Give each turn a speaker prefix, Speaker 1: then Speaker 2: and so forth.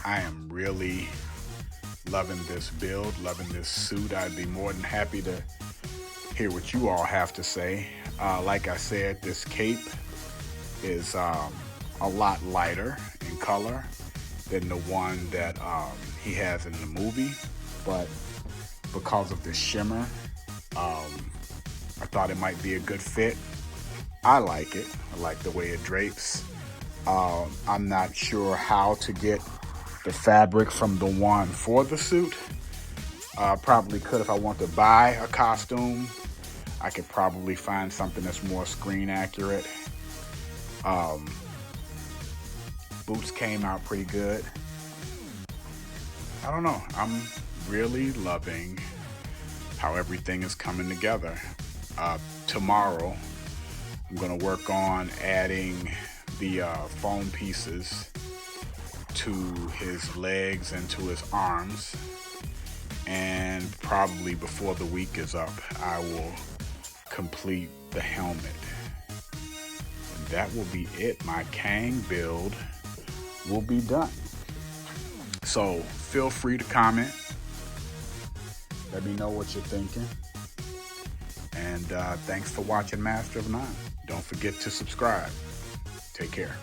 Speaker 1: I am really loving this build, loving this suit. I'd be more than happy to hear what you all have to say. Like I said, this cape is a lot lighter in color than the one that he has in the movie, but because of the shimmer, I thought it might be a good fit. I like it. I like the way it drapes. I'm not sure how to get the fabric from the one for the suit. Probably could if I want to buy a costume. I could probably find something that's more screen accurate. Boots came out pretty good. I don't know. I'm really loving how everything is coming together. Tomorrow, I'm gonna work on adding the foam pieces to his legs and to his arms, and probably before the week is up, I will complete the helmet. And that will be it. My Kang build will be done. So feel free to comment. Let me know what you're thinking. And thanks for watching Master of None. Don't forget to subscribe. Take care.